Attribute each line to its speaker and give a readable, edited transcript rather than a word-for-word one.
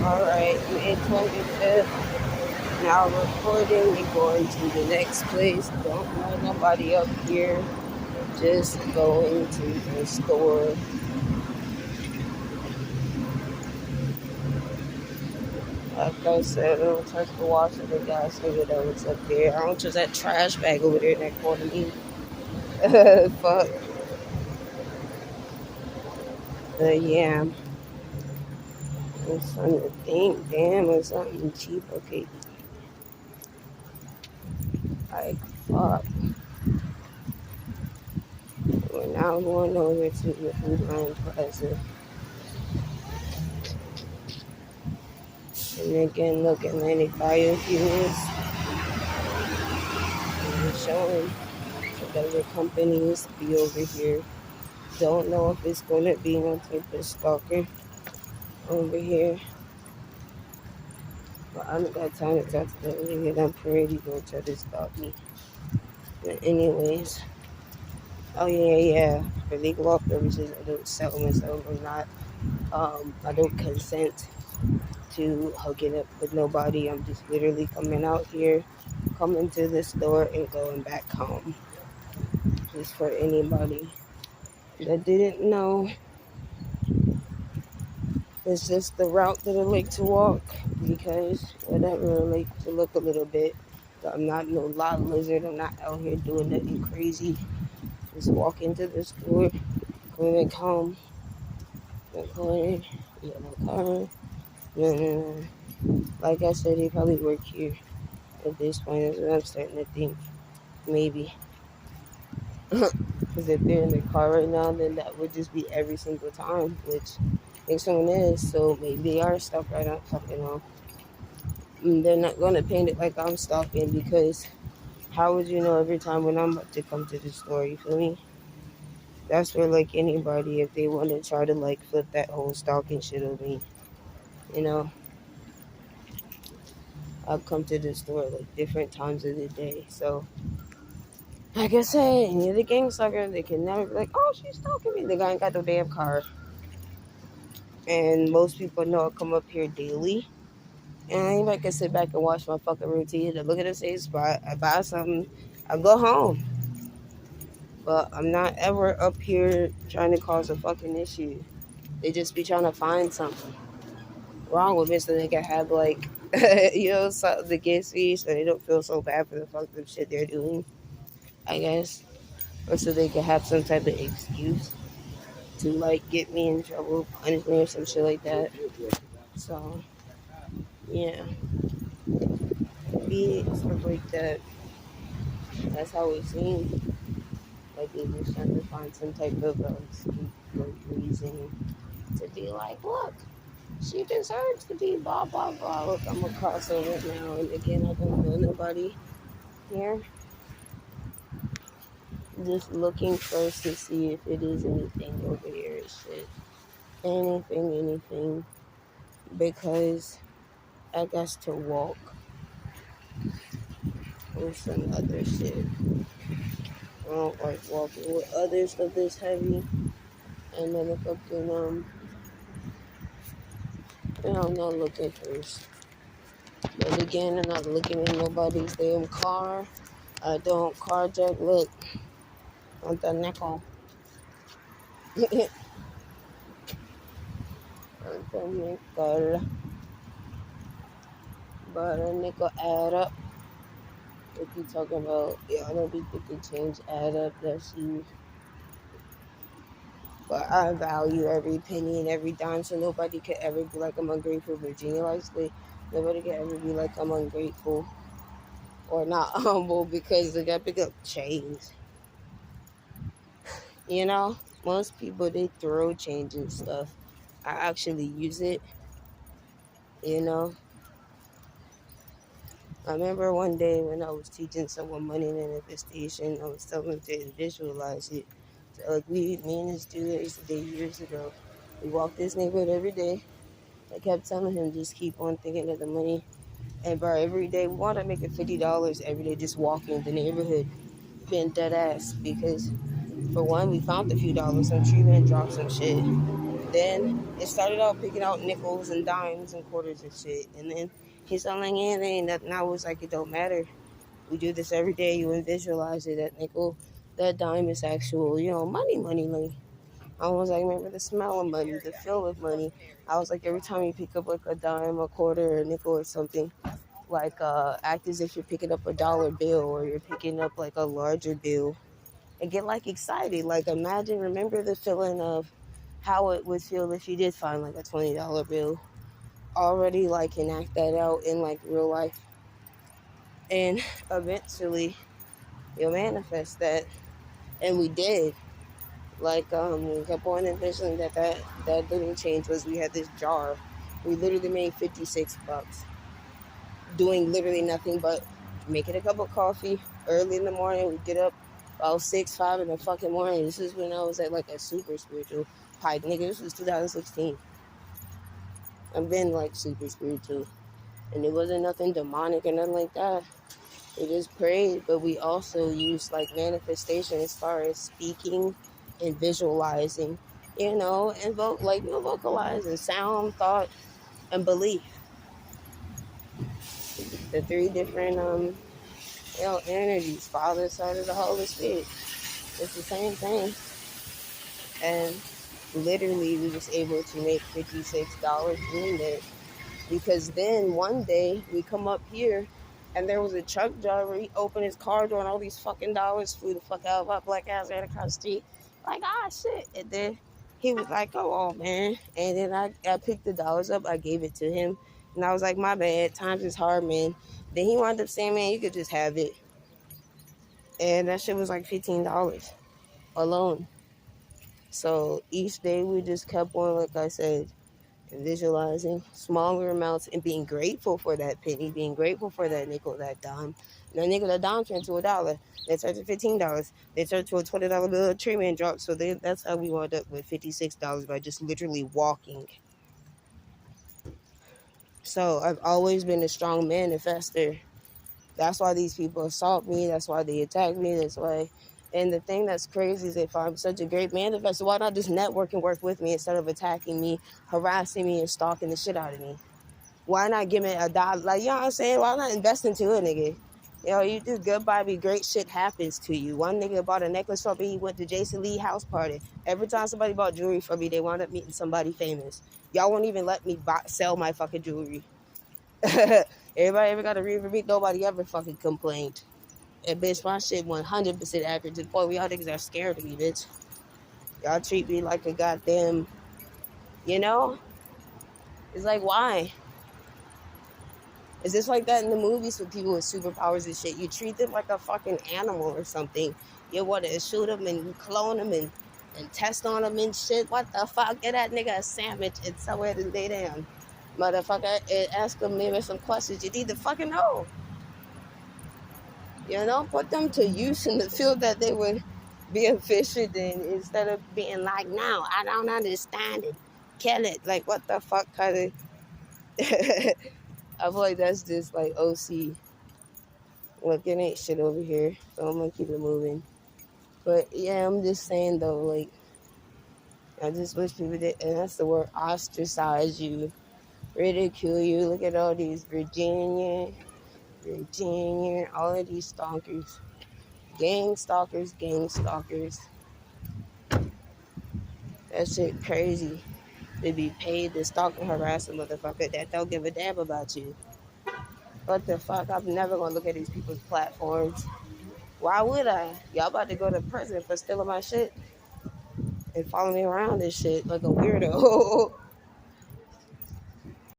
Speaker 1: Alright, May 25th. Now recording. We going to the next place. Don't know nobody up here. Just going to the store. Like I said, I don't touch the washer, the gas nigga that was up there. I don't touch that trash bag over there in that corner of me. Fuck. Yeah. I'm trying to think. Damn, it's something cheap. Okay. Like, fuck. We're now going over to the Food Line Plaza. And again, look at 95 biofuels. And showing the other companies be over here. Don't know if it's going to be no type of stalker over here. But I don't got time to talk to that nigga. I'm pretty going to try to stop me. But anyways. Oh yeah. For legal law purposes, I don't sell myself. I don't consent to hooking up with nobody. I'm just literally coming out here, coming to the store and going back home. Just for anybody that didn't know, it's just the route that I like to walk because whatever, I like to look a little bit. But I'm not no lot lizard. I'm not out here doing nothing crazy. Just walk into the store, going back home, going, yellow car. No. Like I said, they probably work here at this point. That's what I'm starting to think. Maybe. Because if they're in the car right now, then that would just be every single time, which next one is. So maybe they are stuck right on fucking off. They're not going to paint it like I'm stalking because how would you know every time when I'm about to come to the store? You feel me? That's where, like, anybody, if they want to try to, like, flip that whole stalking shit on me, you know, I'll come to the store, like, different times of the day. So, like I said, any of the gang sucker, they can never be like, oh, she's stalking me. The guy ain't got no damn car. And most people know I come up here daily. And anybody can sit back and watch my fucking routine. I look at the same spot, I buy something, I go home. But I'm not ever up here trying to cause a fucking issue. They just be trying to find something wrong with me so they can have, like, something against me so they don't feel so bad for the fucked up shit they're doing, I guess. Or so they can have some type of excuse to, like, get me in trouble, punish me or some shit like that. So, yeah. Be stuff like that. That's how it seems. Like they just trying to find some type of scapegoat reason to be like, look, she deserves to be blah blah blah. Look, I'm a crossover now, and again, I don't know nobody here. Just looking first to see if it is anything over here. Shit, anything, because I got to walk or some other shit. I don't like walking with other stuff this heavy. And then if I'm not looking first. But again, I'm not looking in nobody's damn car. I don't carjack. Look, on the nickel. On the nickel. But a nickel add up. What you talking about? Yeah, I don't think they can change add up. That's you. But I value every penny and every dime, so nobody could ever be like I'm ungrateful. Virginia Lightsley, nobody could ever be like I'm ungrateful or not humble because they got to pick up change. You know, most people they throw change and stuff. I actually use it. You know, I remember one day when I was teaching someone money manifestation, I was telling them to visualize it. So, like me and this dude I used to date years ago, we walked this neighborhood every day. I kept telling him just keep on thinking of the money. And bro, every day we wound up making $50 every day just walking the neighborhood, being dead ass because for one we found a few dollars. I'm sure you didn't drop some shit. Then it started out picking out nickels and dimes and quarters and shit. And then he's like, yeah, there ain't nothing. I was like, it don't matter. We do this every day. You and visualize it. That nickel, that dime is actual, money. I was like, remember the smell of money, the feel of money. I was like, every time you pick up like a dime, a quarter, or a nickel or something, like act as if you're picking up a dollar bill or you're picking up like a larger bill and get like excited. Like remember the feeling of how it would feel if you did find like a $20 bill. Already like enact that out in like real life. And eventually you'll manifest that. And we did. Like we kept on envisioning that little change was we had this jar. We literally made $56 doing literally nothing but making a cup of coffee early in the morning. We get up about 6, 5 in the fucking morning. This is when I was at like a super spiritual height. Nigga, this was 2016. I've been like super spiritual. And it wasn't nothing demonic or nothing like that. We just prayed, but we also used like manifestation as far as speaking and visualizing, and vocalizing sound, thought, and belief. The three different energies, Father, Son, and the Holy Spirit. It's the same thing. And literally we was able to make $56 doing that. Because then one day we come up here and there was a truck driver. He opened his car door and all these fucking dollars flew the fuck out of my black ass right across the street. Like, shit. And then he was like, oh man. And then I picked the dollars up. I gave it to him. And I was like, my bad. Times is hard, man. Then he wound up saying, man, you could just have it. And that shit was like $15 alone. So each day we just kept on, like I said, visualizing smaller amounts and being grateful for that penny, being grateful for that nickel, that dime. And that nickel, that dime turned to $1. They turned to $15. They turned to a $20 bill. Tree man dropped. So that's how we wound up with $56 by just literally walking. So I've always been a strong manifester. That's why these people assault me. That's why they attack me. That's why. And the thing that's crazy is if I'm such a great manifestor, why not just network and work with me instead of attacking me, harassing me, and stalking the shit out of me? Why not give me $1? Like, you know what I'm saying? Why not invest into a nigga? You do good by me, great shit happens to you. One nigga bought a necklace from me. He went to Jason Lee house party. Every time somebody bought jewelry from me, they wound up meeting somebody famous. Y'all won't even let me sell my fucking jewelry. Everybody ever got a read for me? Nobody ever fucking complained. And bitch, my shit 100% accurate to the point where y'all niggas are scared of me, bitch. Y'all treat me like a goddamn, It's like, why? Is this like that in the movies with people with superpowers and shit? You treat them like a fucking animal or something. You want to shoot them and clone them and test on them and shit. What the fuck? Get that nigga a sandwich and somewhere to lay down. Motherfucker, and ask them maybe some questions you need to fucking know. Put them to use in the field that they would be efficient in instead of being like, no, I don't understand it. Kill it. Like, what the fuck kind of... I feel like that's just like OC. Look, it ain't shit over here, so I'm gonna keep it moving. But yeah, I'm just saying though, like, I just wish people did, and that's the word, ostracize you, ridicule you. Look at all these Virginia, all of these stalkers, gang stalkers. That shit crazy. They be paid to stalk and harass a motherfucker that don't give a damn about you. What the fuck? I'm never gonna look at these people's platforms. Why would I? Y'all about to go to prison for stealing my shit and follow me around this shit like a weirdo.